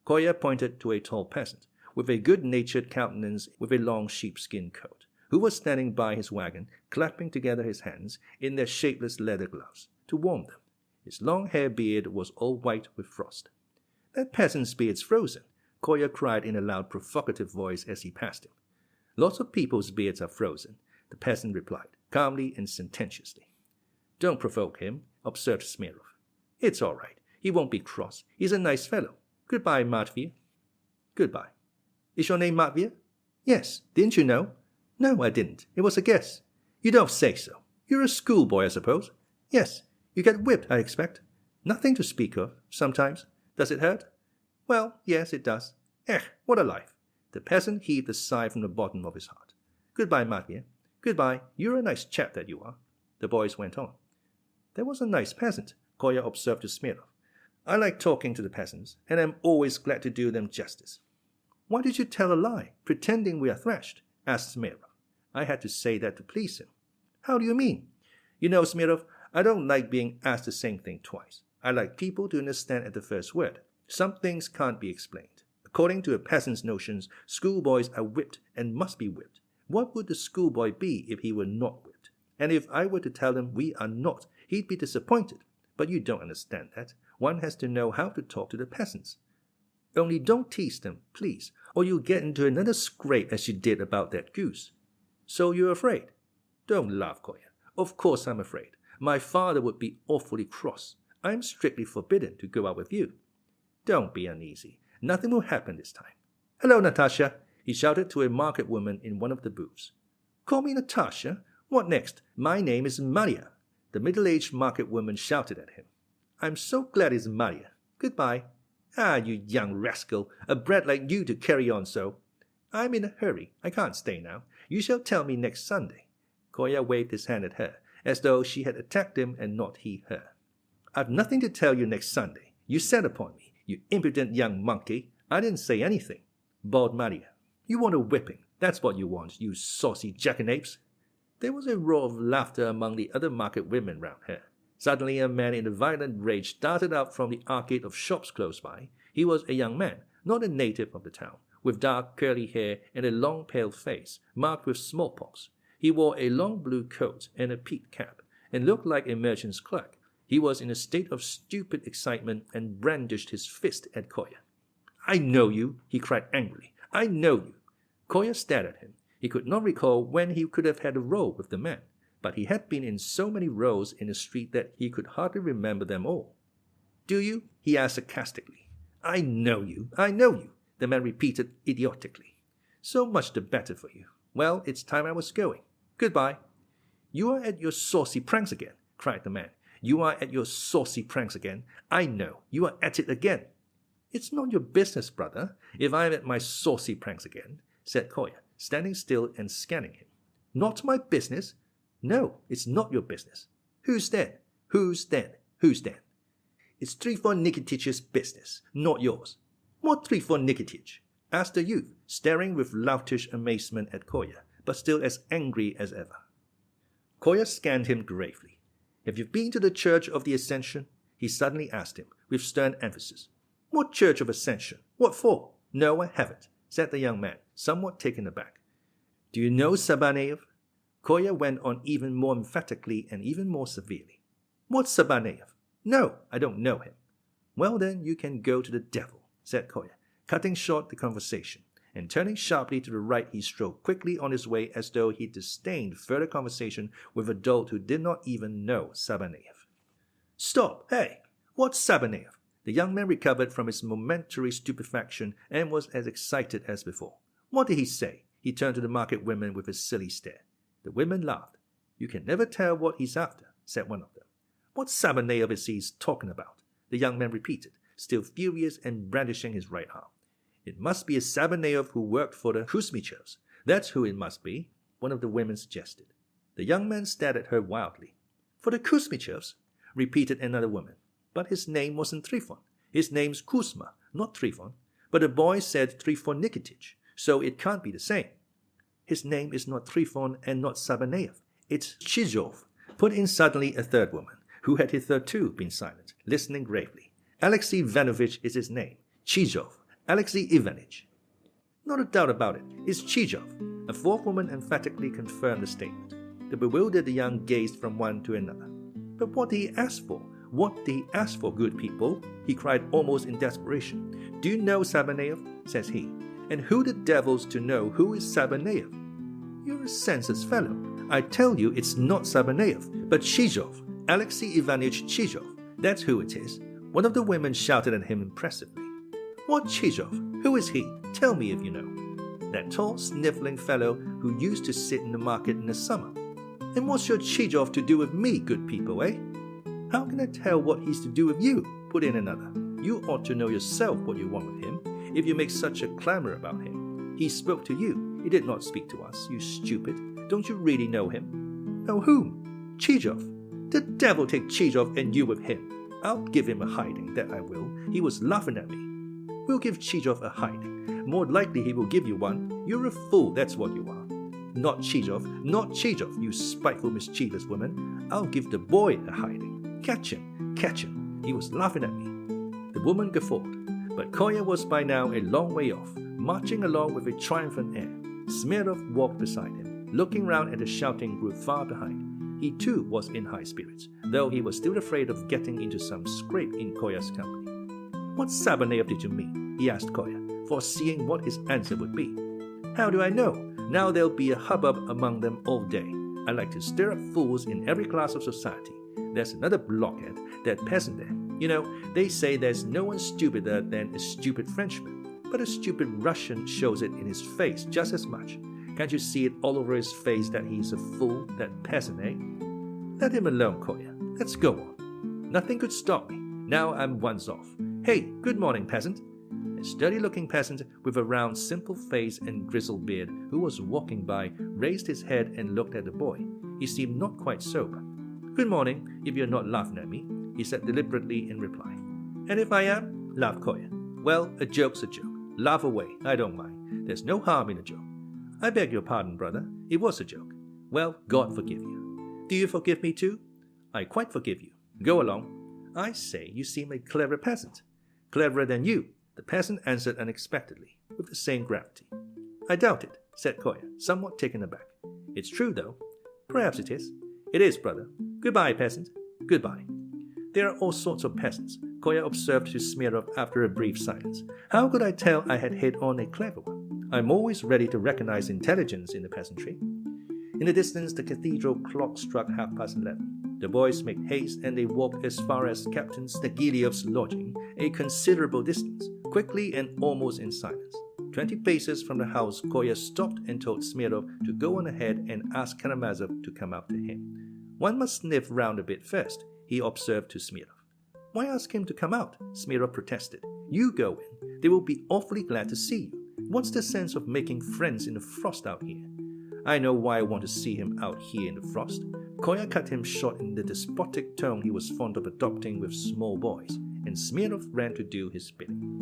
Kolya pointed to a tall peasant, with a good-natured countenance with a long sheepskin coat, who was standing by his wagon, clapping together his hands in their shapeless leather gloves, to warm them. His long hair beard was all white with frost. That peasant's beard's frozen, Kolya cried in a loud, provocative voice as he passed him. Lots of people's beards are frozen, the peasant replied, calmly and sententiously. Don't provoke him, observed Smurov. It's all right. He won't be cross. He's a nice fellow. Goodbye, Matvey. Goodbye. Is your name Matvey? Yes. Didn't you know? No, I didn't. It was a guess. You don't say so. You're a schoolboy, I suppose. Yes. You get whipped, I expect. Nothing to speak of, sometimes. Does it hurt? Well, yes, it does. What a life. The peasant heaved a sigh from the bottom of his heart. Goodbye, Matvey. Goodbye. You're a nice chap that you are. The boys went on. That was a nice peasant, Kolya observed to Smurov. I like talking to the peasants, and am always glad to do them justice. Why did you tell a lie, pretending we are thrashed? Asked Smurov. I had to say that to please him. How do you mean? You know, Smurov, I don't like being asked the same thing twice. I like people to understand at the first word. Some things can't be explained. According to a peasant's notions, schoolboys are whipped and must be whipped. What would the schoolboy be if he were not whipped? And if I were to tell him we are not, he'd be disappointed. But you don't understand that. One has to know how to talk to the peasants. Only don't tease them, please, or you'll get into another scrape as you did about that goose. So you're afraid? Don't laugh, Kolya. Of course I'm afraid. My father would be awfully cross. I'm strictly forbidden to go out with you. Don't be uneasy. Nothing will happen this time. Hello, Natasha, he shouted to a market woman in one of the booths. Call me Natasha? What next? My name is Maria. The middle-aged market woman shouted at him. I'm so glad it's Maria. Goodbye. Ah, you young rascal, a brat like you to carry on so. I'm in a hurry. I can't stay now. You shall tell me next Sunday. Kolya waved his hand at her, as though she had attacked him and not he her. I've nothing to tell you next Sunday. You set upon me, you impudent young monkey. I didn't say anything, bawled Maria. You want a whipping, that's what you want, you saucy jackanapes. There was a roar of laughter among the other market women round her. Suddenly a man in a violent rage started out from the arcade of shops close by. He was a young man, not a native of the town, with dark curly hair and a long pale face, marked with smallpox. He wore a long blue coat and a peaked cap, and looked like a merchant's clerk. He was in a state of stupid excitement and brandished his fist at Kolya. I know you, he cried angrily. I know you. Kolya stared at him. He could not recall when he could have had a row with the man, but he had been in so many rows in the street that he could hardly remember them all. Do you? He asked sarcastically. I know you, the man repeated idiotically. So much the better for you. Well, it's time I was going. Goodbye. You are at your saucy pranks again, cried the man. You are at your saucy pranks again. I know. You are at it again. It's not your business, brother, if I am at my saucy pranks again, said Kolya, standing still and scanning him. Not my business? No, it's not your business. Whose then? Whose then? Whose then? It's Trifon Nikititch's business, not yours. What Trifon Nikititch? Asked the youth, staring with loutish amazement at Kolya, but still as angry as ever. Kolya scanned him gravely. Have you been to the Church of the Ascension? He suddenly asked him, with stern emphasis. What Church of Ascension? What for? No, I haven't, said the young man, somewhat taken aback. Do you know Sabaneyev? Kolya went on even more emphatically and even more severely. What's Sabaneyev? No, I don't know him. Well then, you can go to the devil, said Kolya, cutting short the conversation, and turning sharply to the right he strode quickly on his way as though he disdained further conversation with a dolt who did not even know Sabaneyev. Stop! Hey! What's Sabaneyev? The young man recovered from his momentary stupefaction and was as excited as before. What did he say? He turned to the market women with a silly stare. The women laughed. You can never tell what he's after, said one of them. What Sabaneyev is he talking about? The young man repeated, still furious and brandishing his right arm. It must be a Sabaneyev who worked for the Kuzmichevs. That's who it must be, one of the women suggested. The young man stared at her wildly. For the Kuzmichevs? Repeated another woman. But his name wasn't Trifon. His name's Kuzma, not Trifon. But the boy said Trifon Nikititch, so it can't be the same. His name is not Trifon and not Sabaneyev. It's Chizhov, put in suddenly a third woman, who had hitherto been silent, listening gravely. Alexey Ivanovich is his name. Chizhov. Alexey Ivanich. Not a doubt about it. It's Chizhov. A fourth woman emphatically confirmed the statement. The bewildered young gazed from one to another. But what did he ask for? What did he ask for, good people? He cried almost in desperation. Do you know Sabaneyev? Says he. And who the devil's to know who is Sabaneyev? You're a senseless fellow. I tell you it's not Sabaneyev, but Chizhov. Alexey Ivanich Chizhov. That's who it is. One of the women shouted at him impressively. What Chizhov? Who is he? Tell me if you know. That tall, sniffling fellow who used to sit in the market in the summer. And what's your Chizhov to do with me, good people, eh? How can I tell what he's to do with you? Put in another. You ought to know yourself what you want with him, if you make such a clamor about him. He spoke to you. He did not speak to us, you stupid. Don't you really know him? Know whom? Chizhov. The devil take Chizhov and you with him. I'll give him a hiding, that I will. He was laughing at me. We'll give Chizhov a hiding. More likely he will give you one. You're a fool, that's what you are. Not Chizhov, not Chizhov, you spiteful, mischievous woman. I'll give the boy a hiding. Catch him, catch him. He was laughing at me. The woman guffawed, but Kolya was by now a long way off, marching along with a triumphant air. Smurov walked beside him, looking round at the shouting group far behind. He too was in high spirits, though he was still afraid of getting into some scrape in Kolya's company. What Sabaneyev did you mean? He asked Kolya, foreseeing what his answer would be. How do I know? Now there'll be a hubbub among them all day. I like to stir up fools in every class of society. There's another blockhead, that peasant there. You know, they say there's no one stupider than a stupid Frenchman. But a stupid Russian shows it in his face just as much. Can't you see it all over his face that he's a fool, that peasant, eh? Let him alone, Kolya. Let's go on. Nothing could stop me. Now I'm once off. Hey, good morning, peasant. A sturdy-looking peasant with a round, simple face and grizzled beard who was walking by raised his head and looked at the boy. He seemed not quite sober. "Good morning, if you're not laughing at me," he said deliberately in reply. "And if I am?" laughed Kolya. "Well, a joke's a joke. Laugh away, I don't mind. There's no harm in a joke." "I beg your pardon, brother. It was a joke." "Well, God forgive you." "Do you forgive me too?" "I quite forgive you. Go along." "I say, you seem a clever peasant." "Cleverer than you," the peasant answered unexpectedly, with the same gravity. "I doubt it," said Kolya, somewhat taken aback. "It's true, though." "Perhaps it is." "It is, brother. Goodbye, peasant." "Goodbye." "There are all sorts of peasants," Kolya observed to Smurov after a brief silence. "How could I tell I had hit on a clever one? I'm always ready to recognize intelligence in the peasantry." In the distance, the cathedral clock struck 11:30. The boys made haste and they walked as far as Captain Snegiliev's lodging, a considerable distance, quickly and almost in silence. 20 paces from the house, Kolya stopped and told Smurov to go on ahead and ask Karamazov to come out to him. "One must sniff round a bit first," he observed to Smurov. "Why ask him to come out?" Smurov protested. "You go in. They will be awfully glad to see you. What's the sense of making friends in the frost out here?" "I know why I want to see him out here in the frost." Kolya cut him short in the despotic tone he was fond of adopting with small boys, and Smurov ran to do his bidding.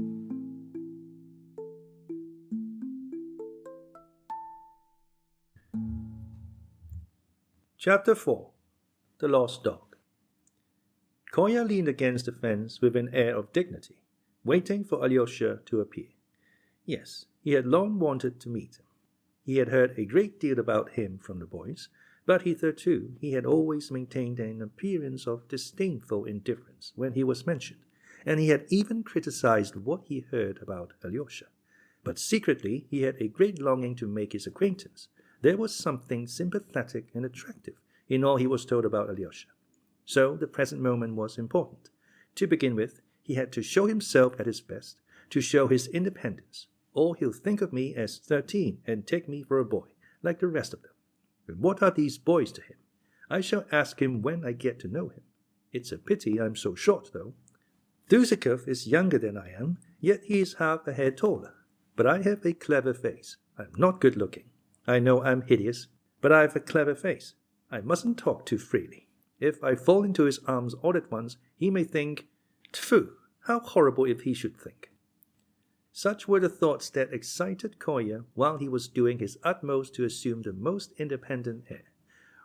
Chapter 4. The Lost Dog. Kolya leaned against the fence with an air of dignity, waiting for Alyosha to appear. Yes, he had long wanted to meet him. He had heard a great deal about him from the boys, but hitherto he had always maintained an appearance of disdainful indifference when he was mentioned, and he had even criticized what he heard about Alyosha. But secretly he had a great longing to make his acquaintance. There was something sympathetic and attractive in all he was told about Alyosha. So the present moment was important. To begin with, he had to show himself at his best, to show his independence, or he'll think of me as 13 and take me for a boy, like the rest of them. And what are these boys to him? I shall ask him when I get to know him. It's a pity I'm so short, though. Duzikov is younger than I am, yet he is half a head taller. But I have a clever face. I'm not good-looking. I know I'm hideous, but I have a clever face. I mustn't talk too freely. If I fall into his arms all at once, he may think, "Tfu, how horrible if he should think." Such were the thoughts that excited Kolya while he was doing his utmost to assume the most independent air.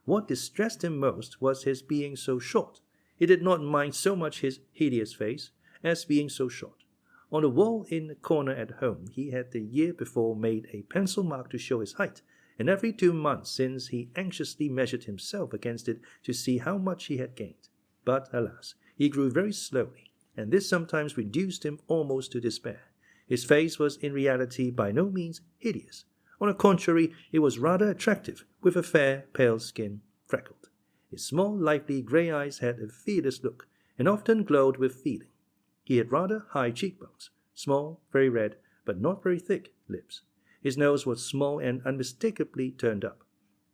What distressed him most was his being so short. He did not mind so much his hideous face as being so short. On the wall in the corner at home he had the year before made a pencil mark to show his height, and every 2 months since he anxiously measured himself against it to see how much he had gained. But, alas, he grew very slowly, and this sometimes reduced him almost to despair. His face was in reality by no means hideous. On the contrary, it was rather attractive, with a fair, pale skin, freckled. His small, lively grey eyes had a fearless look, and often glowed with feeling. He had rather high cheekbones, small, very red, but not very thick lips. His nose was small and unmistakably turned up.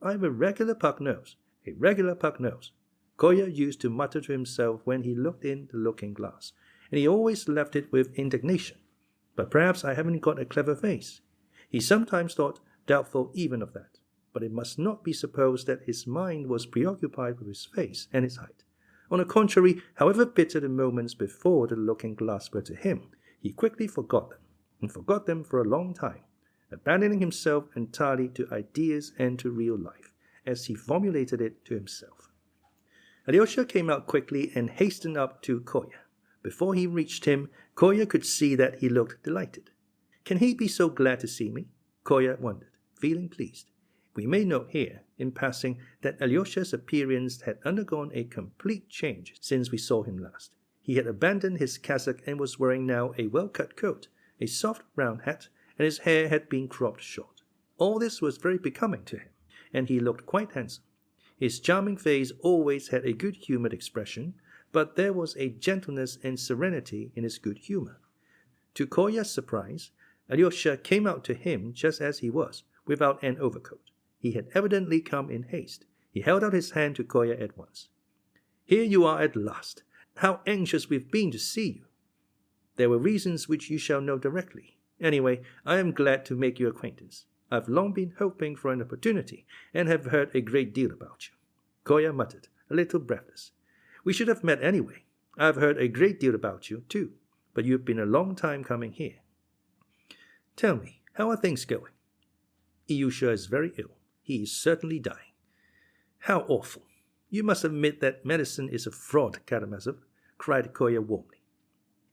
"I have a regular pug nose, a regular pug nose," Kolya used to mutter to himself when he looked in the looking-glass, and he always left it with indignation. "But perhaps I haven't got a clever face." He sometimes thought, doubtful even of that. But it must not be supposed that his mind was preoccupied with his face and his height. On the contrary, however bitter the moments before the looking-glass were to him, he quickly forgot them, and forgot them for a long time, abandoning himself entirely to ideas and to real life, as he formulated it to himself. Alyosha came out quickly and hastened up to Kolya. Before he reached him, Kolya could see that he looked delighted. "Can he be so glad to see me?" Kolya wondered, feeling pleased. We may note here, in passing, that Alyosha's appearance had undergone a complete change since we saw him last. He had abandoned his cassock and was wearing now a well-cut coat, a soft round hat, and his hair had been cropped short. All this was very becoming to him, and he looked quite handsome. His charming face always had a good-humoured expression, but there was a gentleness and serenity in his good humour. To Kolya's surprise, Alyosha came out to him just as he was, without an overcoat. He had evidently come in haste. He held out his hand to Kolya at once. "Here you are at last. How anxious we've been to see you." There were reasons which you shall know directly. Anyway, I am glad to make your acquaintance. I've long been hoping for an opportunity, and have heard a great deal about you." Kolya muttered, a little breathless. "We should have met anyway. I've heard a great deal about you, too, but you've been a long time coming here. Tell me, how are things going?" "Ilyusha is very ill. He is certainly dying." "How awful! You must admit that medicine is a fraud, Karamazov," cried Kolya warmly.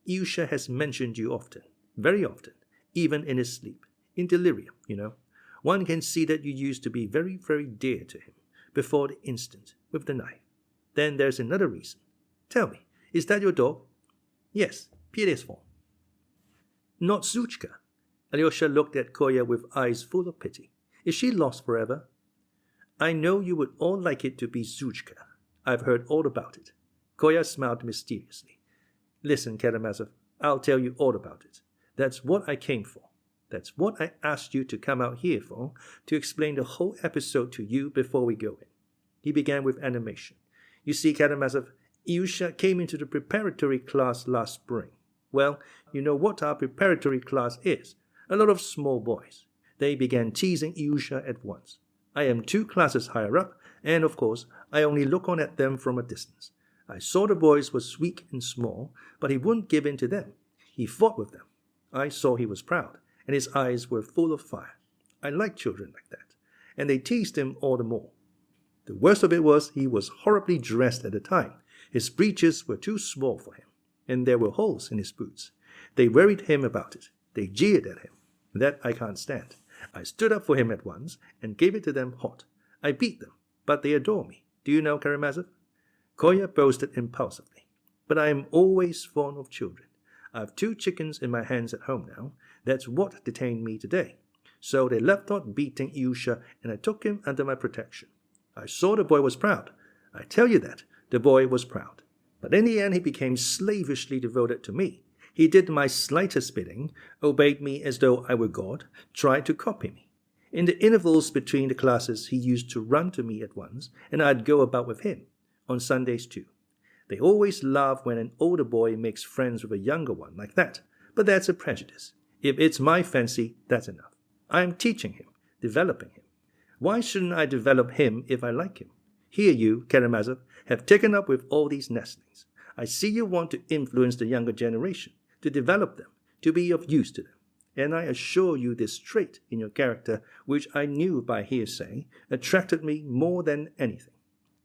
"Ilyusha has mentioned you often, very often, even in his sleep, in delirium, you know. One can see that you used to be very, very dear to him, before the instant, with the knife. Then there's another reason. Tell me, is that your dog?" "Yes, Perezvon." "Not Zhuchka?" Alyosha looked at Kolya with eyes full of pity. "Is she lost forever?" "I know you would all like it to be Zhuchka. I've heard all about it." Kolya smiled mysteriously. "Listen, Karamazov, I'll tell you all about it. That's what I came for. That's what I asked you to come out here for, to explain the whole episode to you before we go in." He began with animation. "You see, Karamazov, Ilyusha came into the preparatory class last spring. Well, you know what our preparatory class is. A lot of small boys. They began teasing Ilyusha at once. I am 2 classes higher up, and of course, I only look on at them from a distance. I saw the boys was weak and small, but he wouldn't give in to them. He fought with them. I saw he was proud, and his eyes were full of fire. I like children like that, and they teased him all the more. The worst of it was he was horribly dressed at the time. His breeches were too small for him, and there were holes in his boots. They worried him about it. They jeered at him. That I can't stand. I stood up for him at once and gave it to them hot. I beat them, but they adore me. Do you know, Karamazov?" Kolya boasted impulsively. "But I am always fond of children. I have 2 chickens in my hands at home now. That's what detained me today. So they left off beating Ilyusha, and I took him under my protection. I saw the boy was proud. I tell you that, the boy was proud. But in the end he became slavishly devoted to me. He did my slightest bidding, obeyed me as though I were God, tried to copy me. In the intervals between the classes he used to run to me at once, and I'd go about with him, on Sundays too. They always laugh when an older boy makes friends with a younger one like that, but that's a prejudice. If it's my fancy, that's enough. I'm teaching him, developing him. Why shouldn't I develop him if I like him? Here you, Karamazov, have taken up with all these nestlings. I see you want to influence the younger generation, to develop them, to be of use to them. And I assure you this trait in your character, which I knew by hearsay, attracted me more than anything.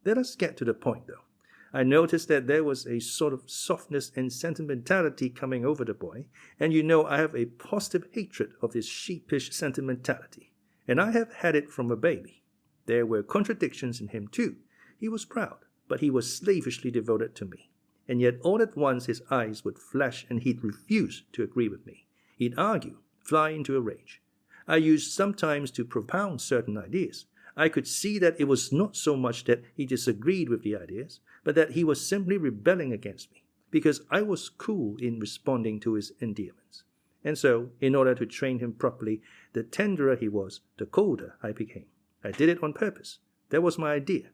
Let us get to the point, though. I noticed that there was a sort of softness and sentimentality coming over the boy, and you know I have a positive hatred of this sheepish sentimentality, and I have had it from a baby. There were contradictions in him too. He was proud, but he was slavishly devoted to me. And yet all at once his eyes would flash and he'd refuse to agree with me. He'd argue, fly into a rage. I used sometimes to propound certain ideas. I could see that it was not so much that he disagreed with the ideas, but that he was simply rebelling against me, because I was cool in responding to his endearments. And so, in order to train him properly, the tenderer he was, the colder I became. I did it on purpose. That was my idea.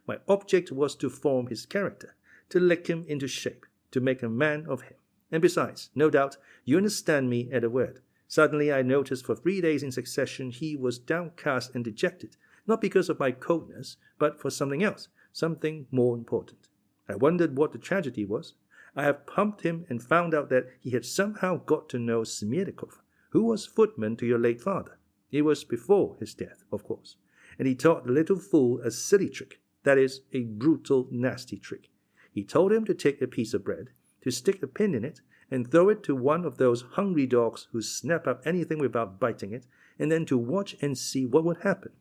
My object was to form his character, to lick him into shape, to make a man of him. And besides, no doubt, you understand me at a word. Suddenly I noticed for 3 days in succession he was downcast and dejected, not because of my coldness, but for something else, something more important. I wondered what the tragedy was. I have pumped him and found out that he had somehow got to know Smerdyakov, who was footman to your late father. It was before his death, of course. And he taught the little fool a silly trick, that is, a brutal, nasty trick. He told him to take a piece of bread, to stick a pin in it, and throw it to one of those hungry dogs who snap up anything without biting it, and then to watch and see what would happen.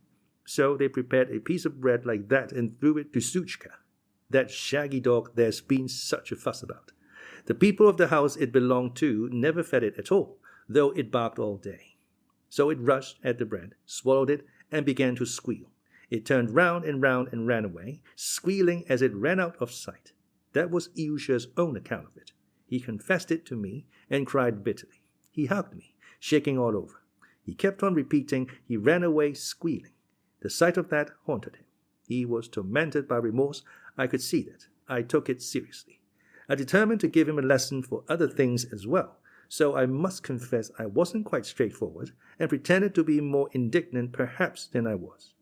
So they prepared a piece of bread like that and threw it to Zhuchka, that shaggy dog there's been such a fuss about. The people of the house it belonged to never fed it at all, though it barked all day. So it rushed at the bread, swallowed it, and began to squeal. It turned round and ran away, squealing as it ran out of sight. That was Ilyusha's own account of it. He confessed it to me and cried bitterly. He hugged me, shaking all over. He kept on repeating, he ran away squealing. The sight of that haunted him. He was tormented by remorse. I could see that. I took it seriously. I determined to give him a lesson for other things as well, so I must confess I wasn't quite straightforward and pretended to be more indignant perhaps than I was.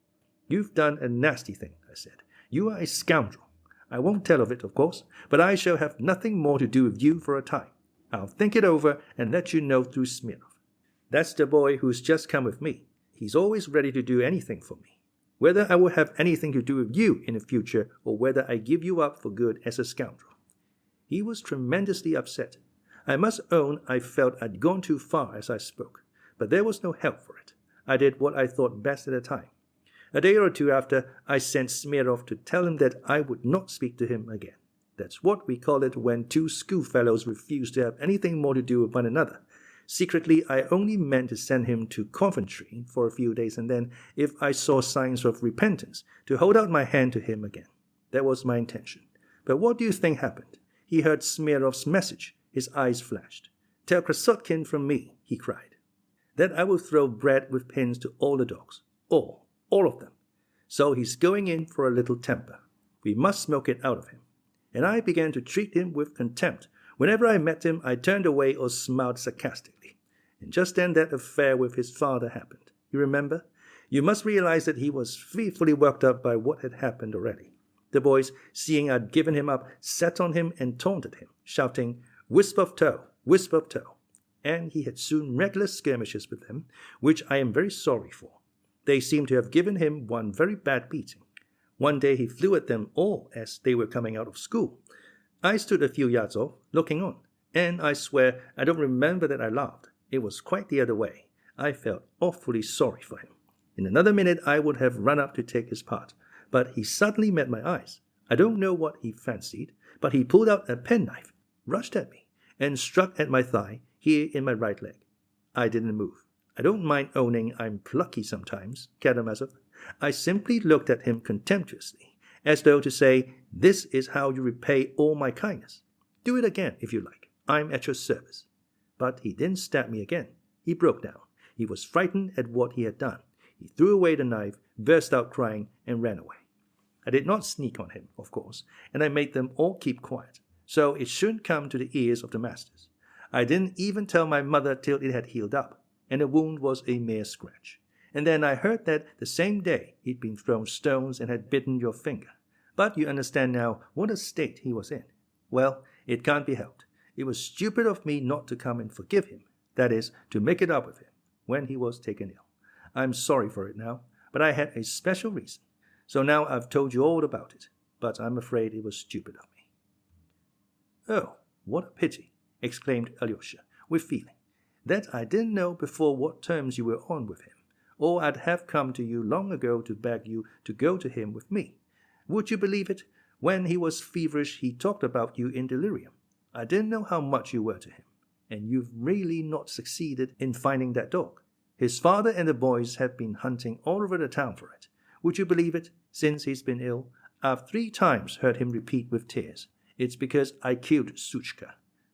"You've done a nasty thing," I said. "You are a scoundrel. I won't tell of it, of course, but I shall have nothing more to do with you for a time. I'll think it over and let you know through Smurov. That's the boy who's just come with me. He's always ready to do anything for me. Whether I will have anything to do with you in the future or whether I give you up for good as a scoundrel." He was tremendously upset. I must own I felt I'd gone too far as I spoke, but there was no help for it. I did what I thought best at the time. A day or two after, I sent Smurov to tell him that I would not speak to him again. That's what we call it when two schoolfellows refuse to have anything more to do with one another. Secretly, I only meant to send him to Coventry for a few days and then, if I saw signs of repentance, to hold out my hand to him again. That was my intention. But what do you think happened? He heard Smurov's message. His eyes flashed. "Tell Krassotkin from me," he cried, "that I will throw bread with pins to all the dogs. All of them. So he's going in for a little temper. We must smoke it out of him." And I began to treat him with contempt. Whenever I met him, I turned away or smiled sarcastically. And just then that affair with his father happened. You remember? You must realize that he was fearfully worked up by what had happened already. The boys, seeing I'd given him up, sat on him and taunted him, shouting, "Wisp of tow, wisp of tow." And he had soon regular skirmishes with them, which I am very sorry for. They seem to have given him one very bad beating. One day he flew at them all as they were coming out of school. I stood a few yards off, looking on, and I swear I don't remember that I laughed. It was quite the other way. I felt awfully sorry for him. In another minute I would have run up to take his part, but he suddenly met my eyes. I don't know what he fancied, but he pulled out a penknife, rushed at me, and struck at my thigh, here in my right leg. I didn't move. I don't mind owning I'm plucky sometimes, Karamazov. I simply looked at him contemptuously, as though to say, "This is how you repay all my kindness. Do it again, if you like. I'm at your service." But he didn't stab me again. He broke down. He was frightened at what he had done. He threw away the knife, burst out crying, and ran away. I did not sneak on him, of course, and I made them all keep quiet, so it shouldn't come to the ears of the masters. I didn't even tell my mother till it had healed up, and the wound was a mere scratch. And then I heard that the same day he'd been thrown stones and had bitten your finger. But you understand now what a state he was in. Well, it can't be helped. It was stupid of me not to come and forgive him, that is, to make it up with him, when he was taken ill. I'm sorry for it now, but I had a special reason. So now I've told you all about it, but I'm afraid it was stupid of me. "Oh, what a pity," exclaimed Alyosha, with feeling, "that I didn't know before what terms you were on with him, or I'd have come to you long ago to beg you to go to him with me. Would you believe it? When he was feverish, he talked about you in delirium. I didn't know how much you were to him, and you've really not succeeded in finding that dog. His father and the boys have been hunting all over the town for it. Would you believe it? Since he's been ill, I've 3 times heard him repeat with tears, 'It's because I killed Suchka.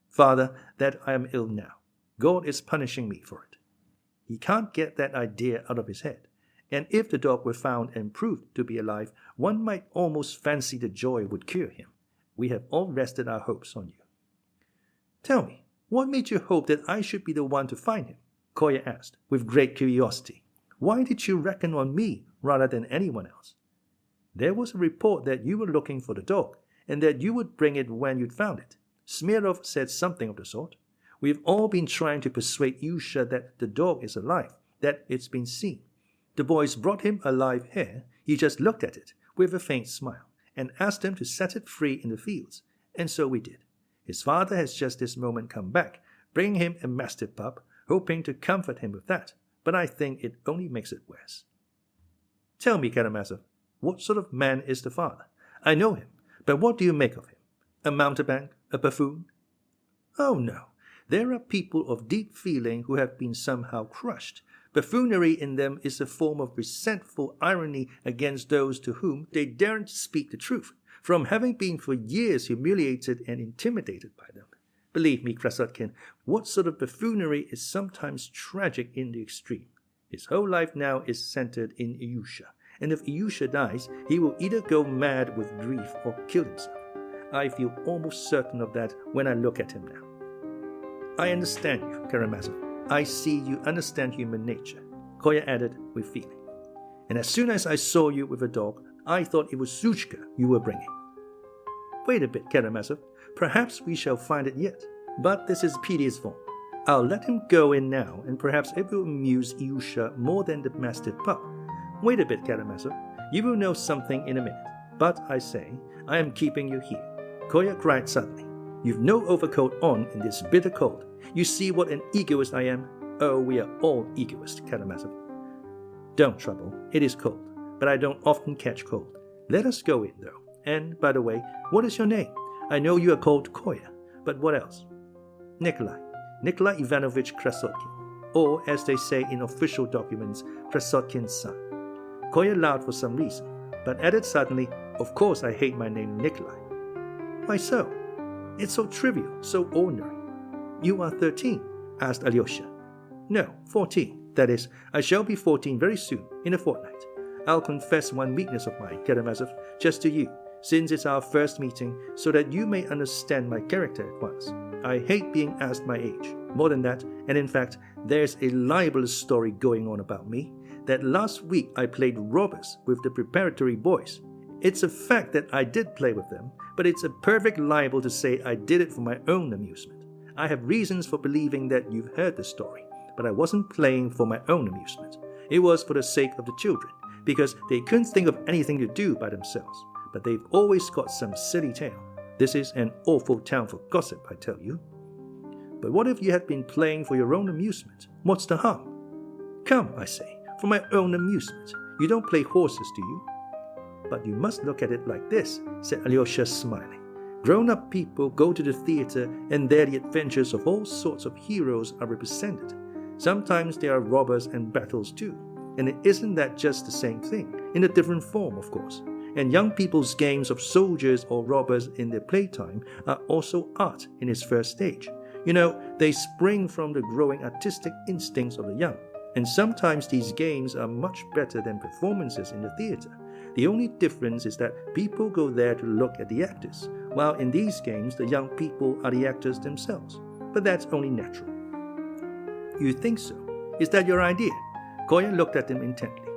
Father, that I am ill now. God is punishing me for it.' He can't get that idea out of his head. And if the dog were found and proved to be alive, one might almost fancy the joy would cure him. We have all rested our hopes on you." "Tell me, what made you hope that I should be the one to find him?" Kolya asked, with great curiosity. "Why did you reckon on me rather than anyone else?" "There was a report that you were looking for the dog, and that you would bring it when you'd found it. Smurov said something of the sort. We've all been trying to persuade Ilyusha that the dog is alive, that it's been seen. The boys brought him alive here. He just looked at it, with a faint smile, and asked them to set it free in the fields, and so we did. His father has just this moment come back, bringing him a mastiff pup, hoping to comfort him with that, but I think it only makes it worse." "Tell me, Karamazov, what sort of man is the father? I know him, but what do you make of him? A mountebank? A buffoon?" "Oh, no. There are people of deep feeling who have been somehow crushed. Buffoonery in them is a form of resentful irony against those to whom they daren't speak the truth, from having been for years humiliated and intimidated by them. Believe me, Krassotkin, what sort of buffoonery is sometimes tragic in the extreme. His whole life now is centered in Ilyusha, and if Ilyusha dies, he will either go mad with grief or kill himself. I feel almost certain of that when I look at him now. I understand you, Karamazov. I see you understand human nature, Kolya added with feeling. And as soon as I saw you with a dog, I thought it was Zhuchka you were bringing. Wait a bit, Karamazov. Perhaps we shall find it yet. But this is Perezvon. I'll let him go in now, and perhaps it will amuse Ilyusha more than the mastiff pup. Wait a bit, Karamazov. You will know something in a minute. But I say, I am keeping you here. Kolya cried suddenly. You've no overcoat on in this bitter cold. You see what an egoist I am? Oh, we are all egoists, Karamazov. Don't trouble. It is cold. But I don't often catch cold. Let us go in, though. And, by the way, what is your name? I know you are called Kolya, but what else? Nikolai Ivanovich Krassotkin, or, as they say in official documents, Krassotkin's son. Kolya laughed for some reason, but added suddenly, of course I hate my name Nikolai. Why so? It's so trivial, so ordinary. You are 13? Asked Alyosha. No, 14. That is, I shall be 14 very soon, in a fortnight. I'll confess one weakness of mine, Karamazov, just to you, since it's our first meeting, so that you may understand my character at once. I hate being asked my age. More than that, and in fact, there's a libelous story going on about me, that last week I played robbers with the preparatory boys. It's a fact that I did play with them, but it's a perfect libel to say I did it for my own amusement. I have reasons for believing that you've heard the story, but I wasn't playing for my own amusement. It was for the sake of the children, because they couldn't think of anything to do by themselves, but they've always got some silly tale. This is an awful town for gossip, I tell you. But what if you had been playing for your own amusement? What's the harm? Come, I say, for my own amusement. You don't play horses, do you? But you must look at it like this, said Alyosha, smiling. Grown-up people go to the theater, and there the adventures of all sorts of heroes are represented. Sometimes there are robbers and battles too. And isn't that just the same thing, in a different form, of course? And young people's games of soldiers or robbers in their playtime are also art in its first stage. You know, they spring from the growing artistic instincts of the young. And sometimes these games are much better than performances in the theater. The only difference is that people go there to look at the actors, while in these games the young people are the actors themselves. But that's only natural. You think so? Is that your idea? Kolya looked at him intently.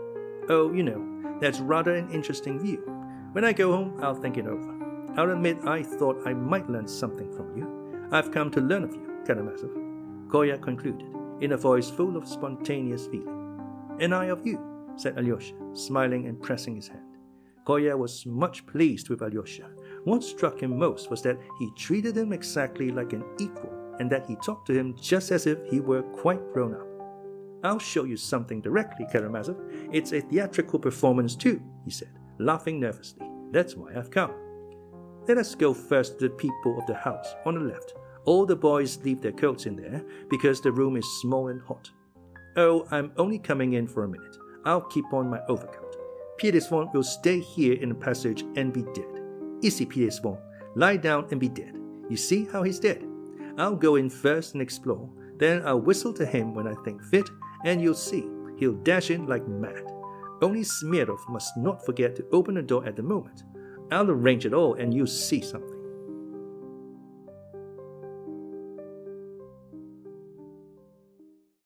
Oh, you know, that's rather an interesting view. When I go home, I'll think it over. I'll admit I thought I might learn something from you. I've come to learn of you, Karamazov, Kolya concluded, in a voice full of spontaneous feeling. And I of you, said Alyosha, smiling and pressing his hand. Kolya was much pleased with Alyosha. What struck him most was that he treated him exactly like an equal, and that he talked to him just as if he were quite grown up. I'll show you something directly, Karamazov. It's a theatrical performance too, he said, laughing nervously. That's why I've come. Let us go first to the people of the house, on the left. All the boys leave their coats in there, because the room is small and hot. Oh, I'm only coming in for a minute. I'll keep on my overcoat. Perezvon will stay here in the passage and be dead. Easy, Perezvon. Lie down and be dead. You see how he's dead? I'll go in first and explore. Then I'll whistle to him when I think fit, and you'll see, he'll dash in like mad. Only Smurov must not forget to open the door at the moment. I'll arrange it all, and you'll see something.